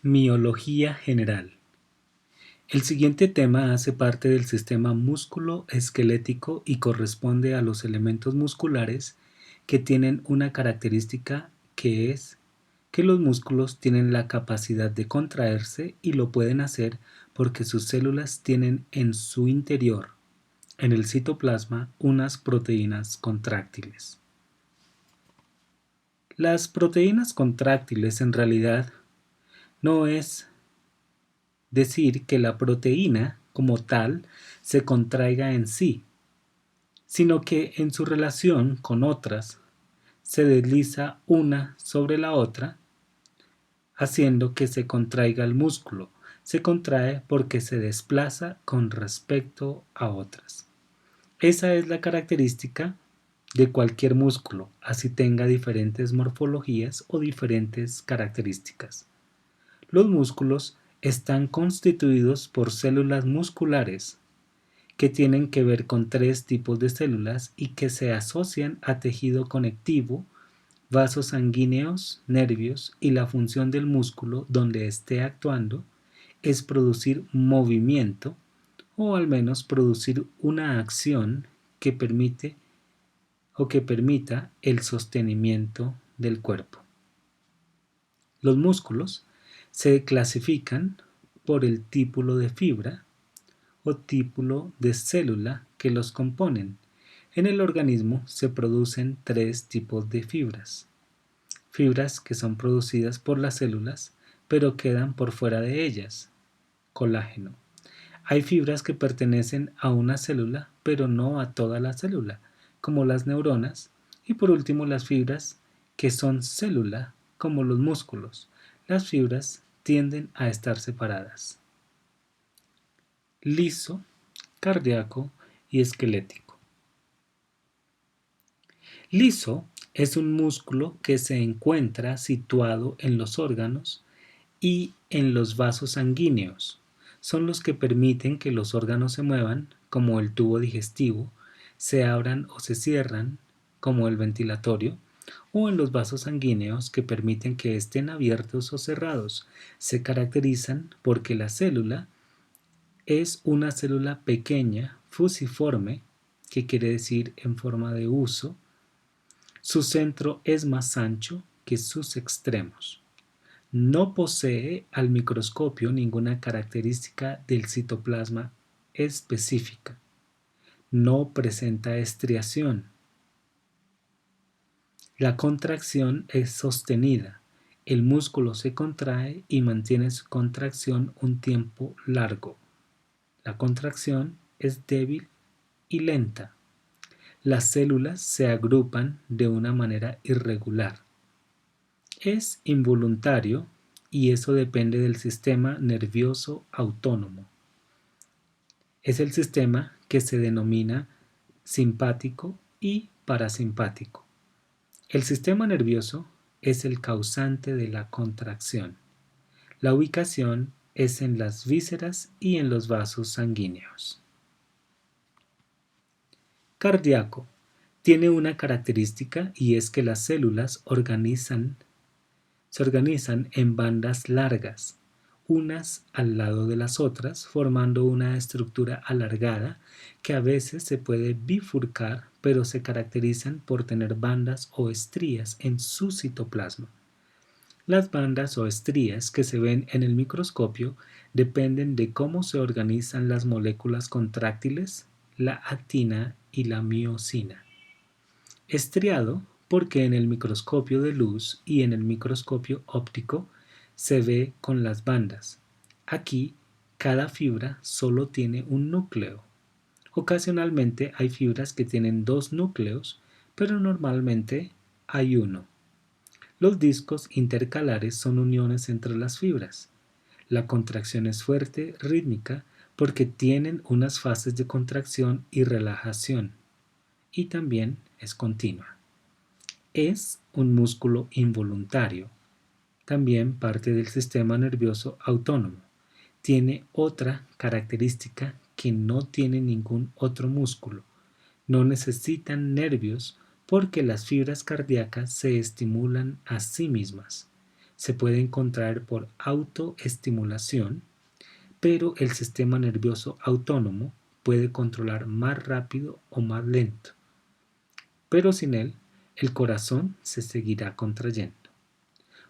Miología general. El siguiente tema hace parte del sistema músculo-esquelético y corresponde a los elementos musculares que tienen una característica que es que los músculos tienen la capacidad de contraerse y lo pueden hacer porque sus células tienen en su interior, en el citoplasma, unas proteínas contráctiles. Las proteínas contráctiles en realidad no es decir que la proteína como tal se contraiga en sí, sino que en su relación con otras se desliza una sobre la otra, haciendo que se contraiga el músculo. Se contrae porque se desplaza con respecto a otras. Esa es la característica de cualquier músculo, así tenga diferentes morfologías o diferentes características. Los músculos están constituidos por células musculares que tienen que ver con tres tipos de células y que se asocian a tejido conectivo, vasos sanguíneos, nervios, y la función del músculo donde esté actuando es producir movimiento o al menos producir una acción que permite o que permita el sostenimiento del cuerpo. Los músculos se clasifican por el tipo de fibra o tipo de célula que los componen. En el organismo se producen tres tipos de fibras. Fibras que son producidas por las células, pero quedan por fuera de ellas. Colágeno. Hay fibras que pertenecen a una célula, pero no a toda la célula, como las neuronas. Y por último, las fibras que son célula, como los músculos. Las fibras tienden a estar separadas. Liso, cardíaco y esquelético. Liso es un músculo que se encuentra situado en los órganos y en los vasos sanguíneos. Son los que permiten que los órganos se muevan, como el tubo digestivo, se abran o se cierran, como el ventilatorio, o en los vasos sanguíneos que permiten que estén abiertos o cerrados. Se caracterizan porque la célula es una célula pequeña, fusiforme, que quiere decir en forma de huso. Su centro es más ancho que sus extremos. No posee al microscopio ninguna característica del citoplasma específica. No presenta estriación. La contracción es sostenida. El músculo se contrae y mantiene su contracción un tiempo largo. La contracción es débil y lenta. Las células se agrupan de una manera irregular. Es involuntario y eso depende del sistema nervioso autónomo. Es el sistema que se denomina simpático y parasimpático. El sistema nervioso es el causante de la contracción. La ubicación es en las vísceras y en los vasos sanguíneos. Cardíaco. Tiene una característica y es que las células se organizan en bandas largas, unas al lado de las otras, formando una estructura alargada que a veces se puede bifurcar, pero se caracterizan por tener bandas o estrías en su citoplasma. Las bandas o estrías que se ven en el microscopio dependen de cómo se organizan las moléculas contráctiles, la actina y la miosina. Estriado porque en el microscopio de luz y en el microscopio óptico se ve con las bandas. Aquí, cada fibra solo tiene un núcleo. Ocasionalmente hay fibras que tienen dos núcleos, pero normalmente hay uno. Los discos intercalares son uniones entre las fibras. La contracción es fuerte, rítmica, porque tienen unas fases de contracción y relajación, y también es continua. Es un músculo involuntario, también parte del sistema nervioso autónomo. Tiene otra característica que no tiene ningún otro músculo. No necesitan nervios porque las fibras cardíacas se estimulan a sí mismas. Se pueden contraer por autoestimulación, pero el sistema nervioso autónomo puede controlar más rápido o más lento, pero sin él, el corazón se seguirá contrayendo.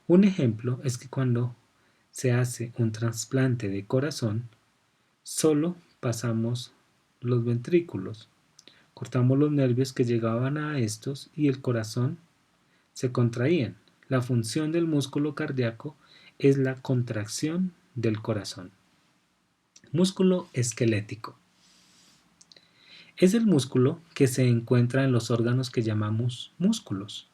Un ejemplo es que cuando se hace un trasplante de corazón, solo pasamos los ventrículos, cortamos los nervios que llegaban a estos y el corazón se contraían. La función del músculo cardíaco es la contracción del corazón. Músculo esquelético. Es el músculo que se encuentra en los órganos que llamamos músculos.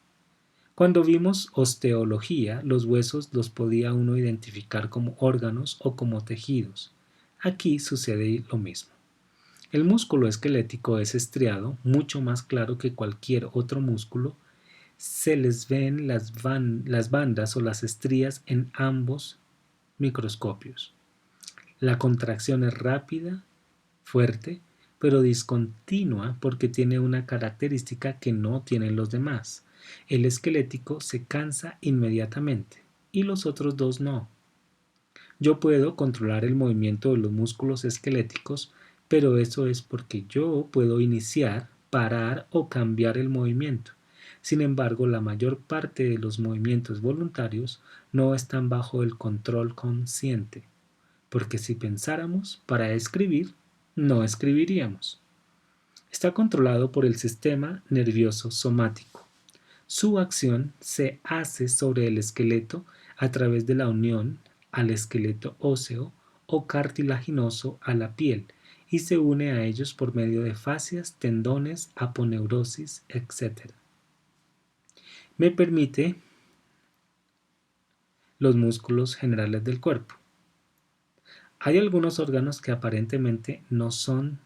Cuando vimos osteología, los huesos los podía uno identificar como órganos o como tejidos. Aquí sucede lo mismo. El músculo esquelético es estriado, mucho más claro que cualquier otro músculo. Se les ven las bandas o las estrías en ambos microscopios. La contracción es rápida, fuerte, pero discontinua porque tiene una característica que no tienen los demás. El esquelético se cansa inmediatamente y los otros dos no. Yo puedo controlar el movimiento de los músculos esqueléticos, pero eso es porque yo puedo iniciar, parar o cambiar el movimiento. Sin embargo, la mayor parte de los movimientos voluntarios no están bajo el control consciente, porque si pensáramos para escribir, no escribiríamos. Está controlado por el sistema nervioso somático. Su acción se hace sobre el esqueleto a través de la unión al esqueleto óseo o cartilaginoso a la piel y se une a ellos por medio de fascias, tendones, aponeurosis, etc. Me permite los músculos generales del cuerpo. Hay algunos órganos que aparentemente no son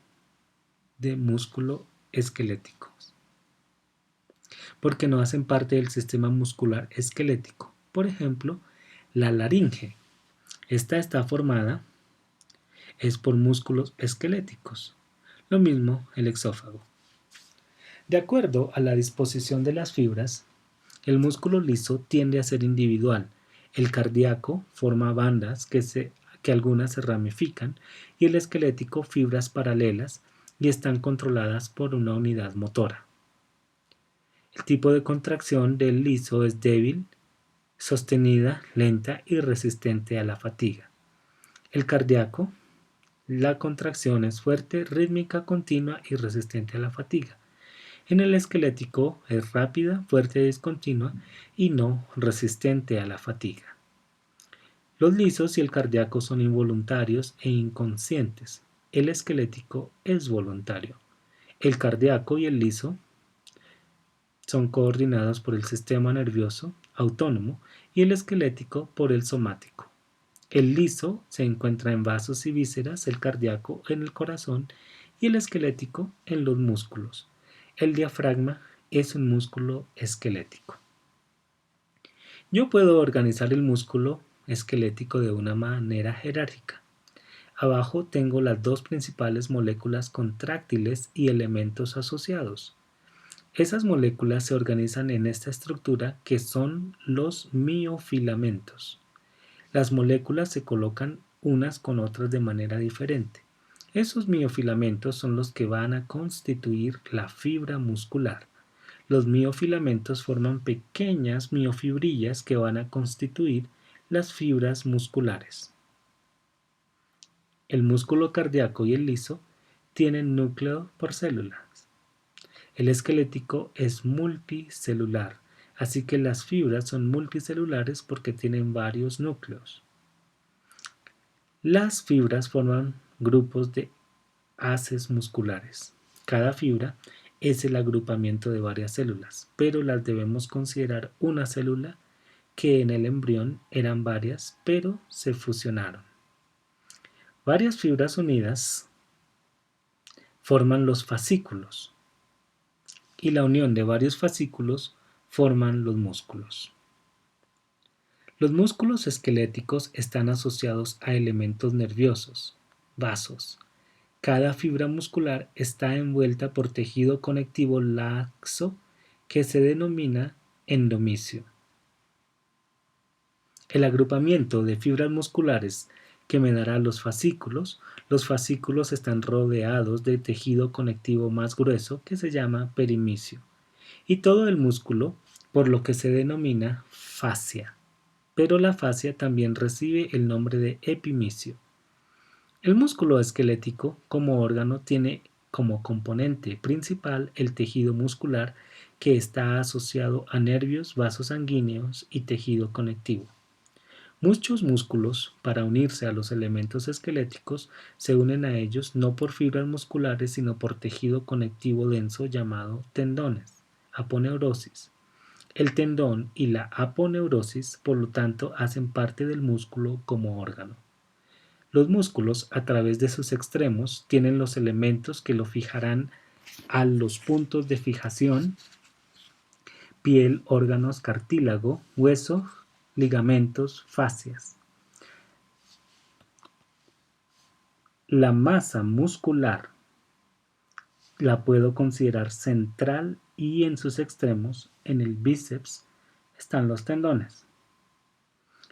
de músculo esquelético, porque no hacen parte del sistema muscular esquelético. Por ejemplo, la laringe. Esta está formada es por músculos esqueléticos. Lo mismo el exófago. De acuerdo a la disposición de las fibras, el músculo liso tiende a ser individual. El cardíaco forma bandas que algunas se ramifican y el esquelético fibras paralelas y están controladas por una unidad motora. El tipo de contracción del liso es débil, sostenida, lenta y resistente a la fatiga. El cardíaco, la contracción es fuerte, rítmica, continua y resistente a la fatiga. En el esquelético es rápida, fuerte y discontinua y no resistente a la fatiga. Los lisos y el cardíaco son involuntarios e inconscientes. El esquelético es voluntario. El cardíaco y el liso son coordinados por el sistema nervioso autónomo y el esquelético por el somático. El liso se encuentra en vasos y vísceras, el cardíaco en el corazón y el esquelético en los músculos. El diafragma es un músculo esquelético. Yo puedo organizar el músculo esquelético de una manera jerárquica. Abajo tengo las dos principales moléculas contráctiles y elementos asociados. Esas moléculas se organizan en esta estructura que son los miofilamentos. Las moléculas se colocan unas con otras de manera diferente. Esos miofilamentos son los que van a constituir la fibra muscular. Los miofilamentos forman pequeñas miofibrillas que van a constituir las fibras musculares. El músculo cardíaco y el liso tienen núcleo por células. El esquelético es multicelular, así que las fibras son multicelulares porque tienen varios núcleos. Las fibras forman grupos de haces musculares. Cada fibra es el agrupamiento de varias células, pero las debemos considerar una célula que en el embrión eran varias, pero se fusionaron. Varias fibras unidas forman los fascículos y la unión de varios fascículos forman los músculos. Los músculos esqueléticos están asociados a elementos nerviosos, vasos. Cada fibra muscular está envuelta por tejido conectivo laxo que se denomina endomisio. El agrupamiento de fibras musculares que me dará los fascículos están rodeados de tejido conectivo más grueso que se llama perimisio, y todo el músculo, por lo que se denomina fascia, pero la fascia también recibe el nombre de epimisio. El músculo esquelético como órgano tiene como componente principal el tejido muscular que está asociado a nervios, vasos sanguíneos y tejido conectivo. Muchos músculos, para unirse a los elementos esqueléticos, se unen a ellos no por fibras musculares, sino por tejido conectivo denso llamado tendones, aponeurosis. El tendón y la aponeurosis, por lo tanto, hacen parte del músculo como órgano. Los músculos, a través de sus extremos, tienen los elementos que lo fijarán a los puntos de fijación: piel, órganos, cartílago, huesos, ligamentos, fascias. La masa muscular la puedo considerar central y en sus extremos, en el bíceps, están los tendones.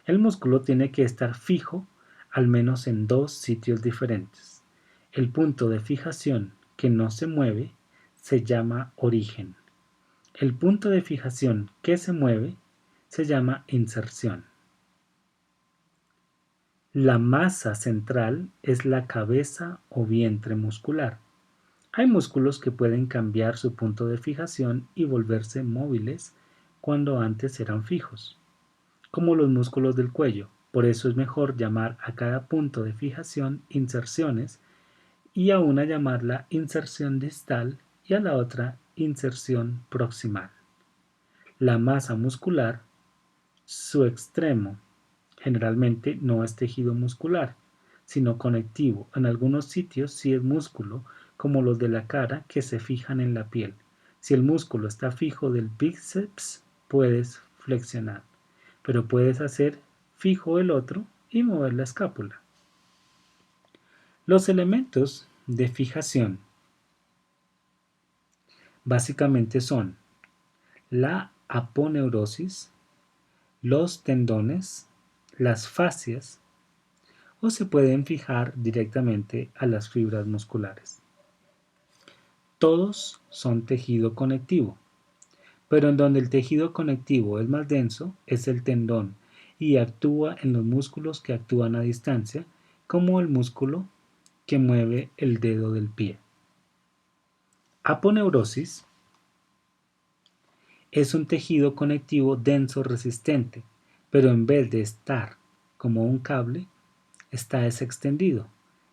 El músculo tiene que estar fijo al menos en dos sitios diferentes. El punto de fijación que no se mueve se llama origen. El punto de fijación que se mueve se llama inserción. La masa central es la cabeza o vientre muscular. Hay músculos que pueden cambiar su punto de fijación y volverse móviles cuando antes eran fijos, como los músculos del cuello. Por eso es mejor llamar a cada punto de fijación inserciones y a una llamarla inserción distal y a la otra inserción proximal. La masa muscular, su extremo, generalmente no es tejido muscular, sino conectivo. En algunos sitios sí es músculo, como los de la cara que se fijan en la piel. Si el músculo está fijo del bíceps, puedes flexionar, pero puedes hacer fijo el otro y mover la escápula. Los elementos de fijación básicamente son la aponeurosis, los tendones, las fascias, o se pueden fijar directamente a las fibras musculares. Todos son tejido conectivo, pero en donde el tejido conectivo es más denso es el tendón y actúa en los músculos que actúan a distancia, como el músculo que mueve el dedo del pie. Aponeurosis es un tejido conectivo denso resistente, pero en vez de estar como un cable, está extendido.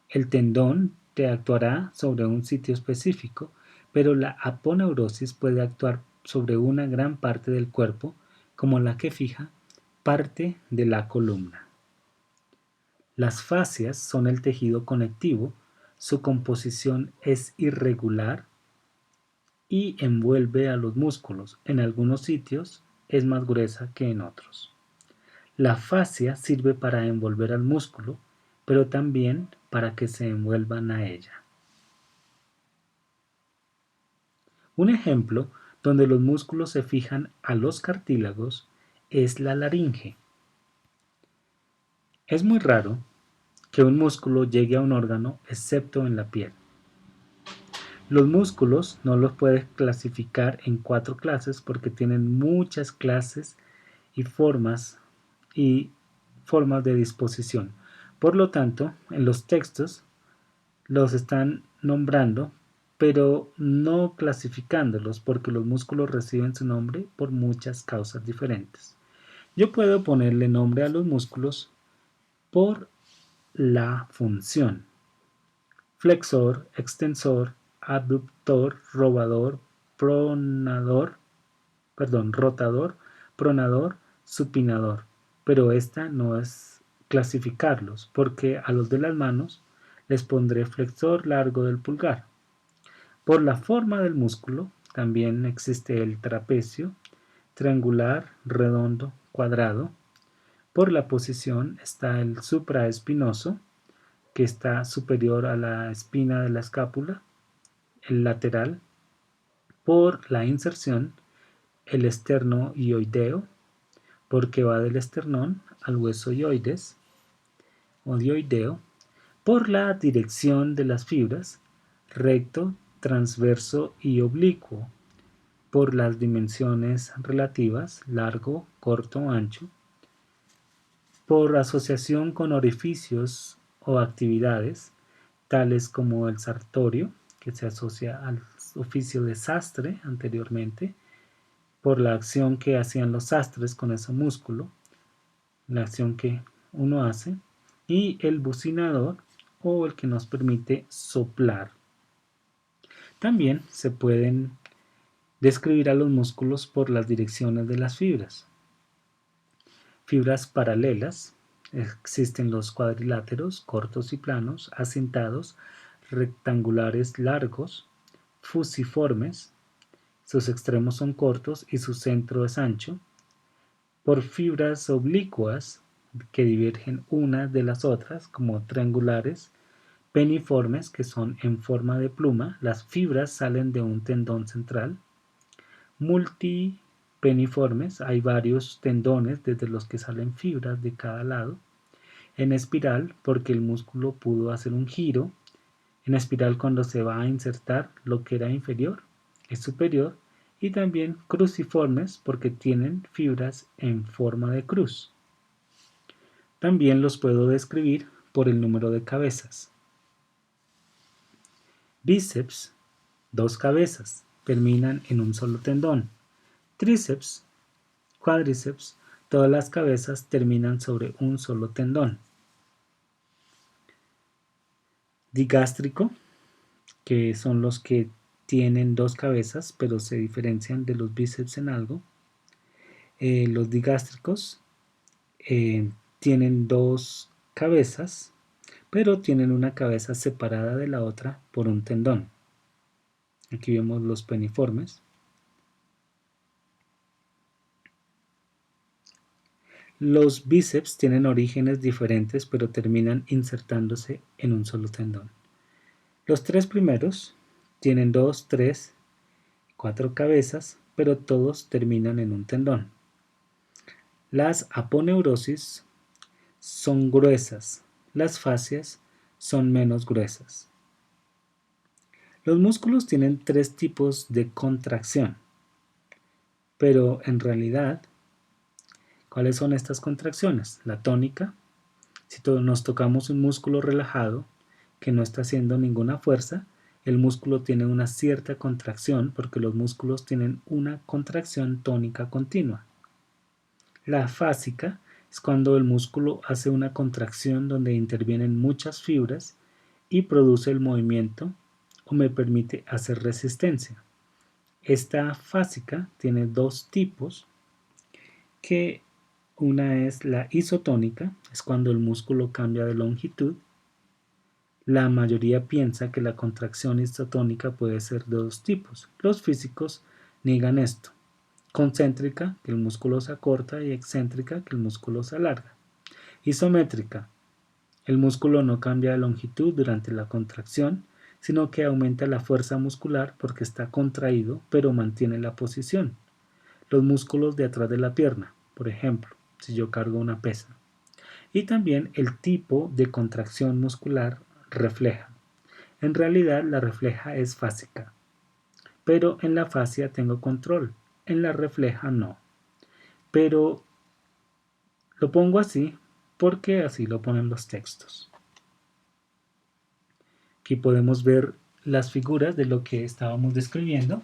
El tendón te actuará sobre un sitio específico, pero la aponeurosis puede actuar sobre una gran parte del cuerpo, como la que fija parte de la columna. Las fascias son el tejido conectivo, su composición es irregular y envuelve a los músculos. En algunos sitios es más gruesa que en otros. La fascia sirve para envolver al músculo, pero también para que se envuelvan a ella. Un ejemplo donde los músculos se fijan a los cartílagos es la laringe. Es muy raro que un músculo llegue a un órgano excepto en la piel. Los músculos no los puedes clasificar en 4 clases porque tienen muchas clases y formas de disposición. Por lo tanto, en los textos los están nombrando, pero no clasificándolos porque los músculos reciben su nombre por muchas causas diferentes. Yo puedo ponerle nombre a los músculos por la función: flexor, extensor, abductor, rotador, pronador, supinador, pero esta no es clasificarlos, porque a los de las manos les pondré flexor largo del pulgar. Por la forma del músculo también existe el trapecio, triangular, redondo, cuadrado. Por la posición está el supraespinoso, que está superior a la espina de la escápula, el lateral. Por la inserción, el esternoioideo. porque va del esternón al hueso yoides o dioideo, por la dirección de las fibras, recto, transverso y oblicuo, por las dimensiones relativas, largo, corto, ancho, por asociación con orificios o actividades, tales como el sartorio, que se asocia al oficio de sastre anteriormente, por la acción que hacían los sastres con ese músculo, la acción que uno hace, y el bucinador o el que nos permite soplar. También se pueden describir a los músculos por las direcciones de las fibras. Fibras paralelas, existen los cuadriláteros, cortos y planos, acintados, rectangulares largos, fusiformes, sus extremos son cortos y su centro es ancho, por fibras oblicuas que divergen unas de las otras, como triangulares, peniformes, que son en forma de pluma, las fibras salen de un tendón central, multipeniformes, hay varios tendones desde los que salen fibras de cada lado, en espiral, porque el músculo pudo hacer un giro, en espiral cuando se va a insertar lo que era inferior es superior, y también cruciformes porque tienen fibras en forma de cruz. También los puedo describir por el número de cabezas. Bíceps, dos cabezas, terminan en un solo tendón. Tríceps, cuádriceps, todas las cabezas terminan sobre un solo tendón. Digástrico, que son los que tienen dos cabezas pero se diferencian de los bíceps en algo. Los digástricos tienen dos cabezas, pero tienen una cabeza separada de la otra por un tendón. Aquí vemos los peniformes. Los bíceps tienen orígenes diferentes, pero terminan insertándose en un solo tendón. Los tres primeros tienen 2, 3, 4 cabezas, pero todos terminan en un tendón. Las aponeurosis son gruesas, las fascias son menos gruesas. Los músculos tienen tres tipos de contracción, pero en realidad, ¿cuáles son estas contracciones? La tónica, si nos tocamos un músculo relajado que no está haciendo ninguna fuerza, el músculo tiene una cierta contracción porque los músculos tienen una contracción tónica continua. La fásica es cuando el músculo hace una contracción donde intervienen muchas fibras y produce el movimiento o me permite hacer resistencia. Esta fásica tiene dos tipos, que una es la isotónica, es cuando el músculo cambia de longitud. La mayoría piensa que la contracción isotónica puede ser de dos tipos. Los físicos niegan esto. Concéntrica, que el músculo se acorta, y excéntrica, que el músculo se alarga. Isométrica, el músculo no cambia de longitud durante la contracción, sino que aumenta la fuerza muscular porque está contraído, pero mantiene la posición. Los músculos de atrás de la pierna, por ejemplo, si yo cargo una pesa. Y también el tipo de contracción muscular refleja. En realidad la refleja es fásica, pero en la fascia tengo control, en la refleja no. Pero lo pongo así porque así lo ponen los textos. Aquí podemos ver las figuras de lo que estábamos describiendo.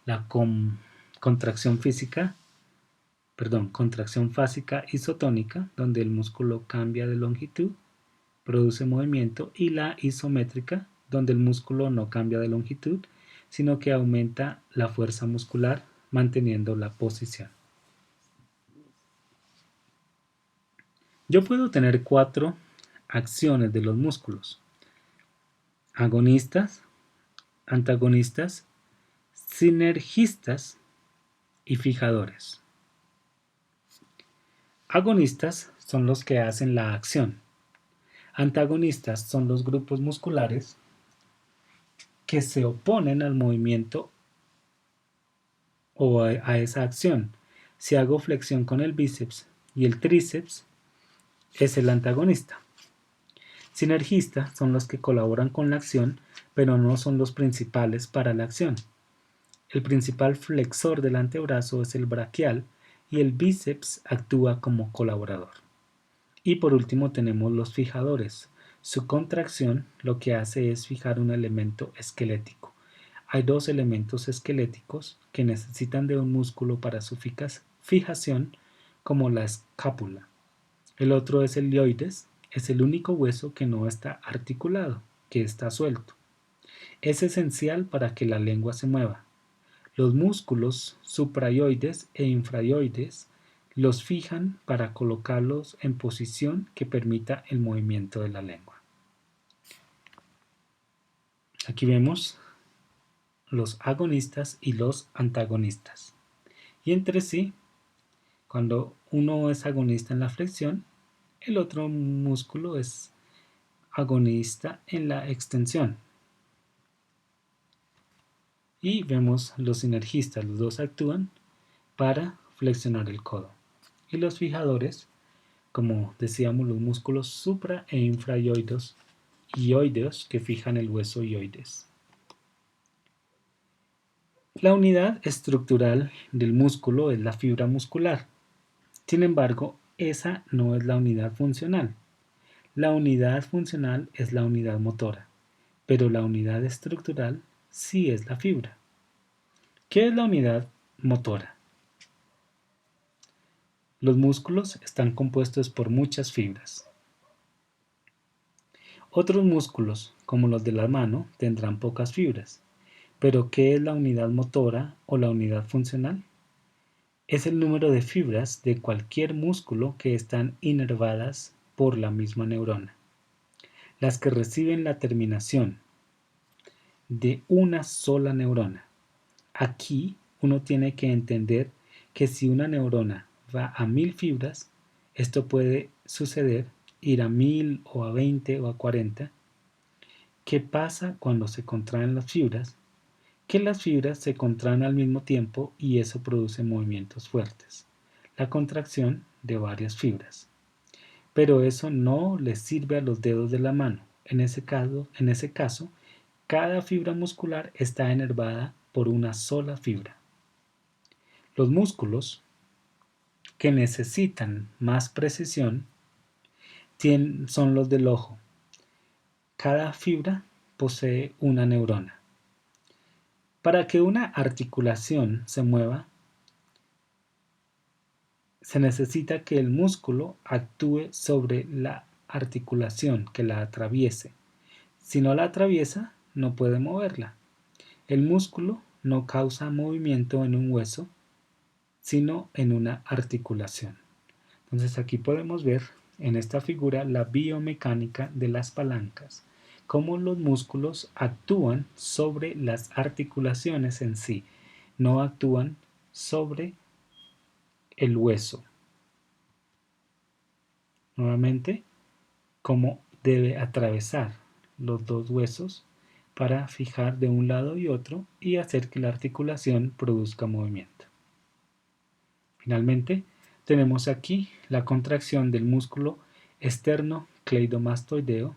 La contracción fásica isotónica, donde el músculo cambia de longitud, produce movimiento, y la isométrica, donde el músculo no cambia de longitud, sino que aumenta la fuerza muscular manteniendo la posición. Yo puedo tener 4 acciones de los músculos: agonistas, antagonistas, sinergistas y fijadores. Agonistas son los que hacen la acción. Antagonistas son los grupos musculares que se oponen al movimiento o a esa acción. Si hago flexión con el bíceps y el tríceps, es el antagonista. Sinergistas son los que colaboran con la acción, pero no son los principales para la acción. El principal flexor del antebrazo es el braquial y el bíceps actúa como colaborador. Y por último tenemos los fijadores. Su contracción lo que hace es fijar un elemento esquelético. Hay dos elementos esqueléticos que necesitan de un músculo para su fijación, como la escápula. El otro es el ilioides, es el único hueso que no está articulado, que está suelto. Es esencial para que la lengua se mueva. Los músculos suprayoides e infrayoides los fijan para colocarlos en posición que permita el movimiento de la lengua. Aquí vemos los agonistas y los antagonistas. Y entre sí, cuando uno es agonista en la flexión, el otro músculo es agonista en la extensión. Y vemos los sinergistas, los dos actúan para flexionar el codo. Y los fijadores, como decíamos, los músculos supra e infrayoides que fijan el hueso ioides. La unidad estructural del músculo es la fibra muscular. Sin embargo, esa no es la unidad funcional. La unidad funcional es la unidad motora, pero la unidad estructural sí es la fibra. ¿Qué es la unidad motora? Los músculos están compuestos por muchas fibras. Otros músculos, como los de la mano, tendrán pocas fibras. Pero ¿qué es la unidad motora o la unidad funcional? Es el número de fibras de cualquier músculo que están inervadas por la misma neurona. Las que reciben la terminación de una sola neurona. Aquí uno tiene que entender que si una neurona va a 1000 fibras, esto puede suceder, ir a 1000 o a 20 o a 40. ¿Qué pasa cuando se contraen las fibras? Que las fibras se contraen al mismo tiempo y eso produce movimientos fuertes, la contracción de varias fibras. Pero eso no les sirve a los dedos de la mano. En ese caso, cada fibra muscular está inervada por una sola fibra. Los músculos que necesitan más precisión son los del ojo. Cada fibra posee una neurona. Para que una articulación se mueva, se necesita que el músculo actúe sobre la articulación, que la atraviese. Si no la atraviesa, no puede moverla. El músculo no causa movimiento en un hueso, sino en una articulación. Entonces aquí podemos ver en esta figura la biomecánica de las palancas, cómo los músculos actúan sobre las articulaciones en sí, no actúan sobre el hueso. Nuevamente, cómo debe atravesar los dos huesos para fijar de un lado y otro y hacer que la articulación produzca movimiento. Finalmente, tenemos aquí la contracción del músculo esternocleidomastoideo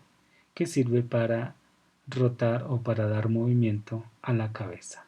que sirve para rotar o para dar movimiento a la cabeza.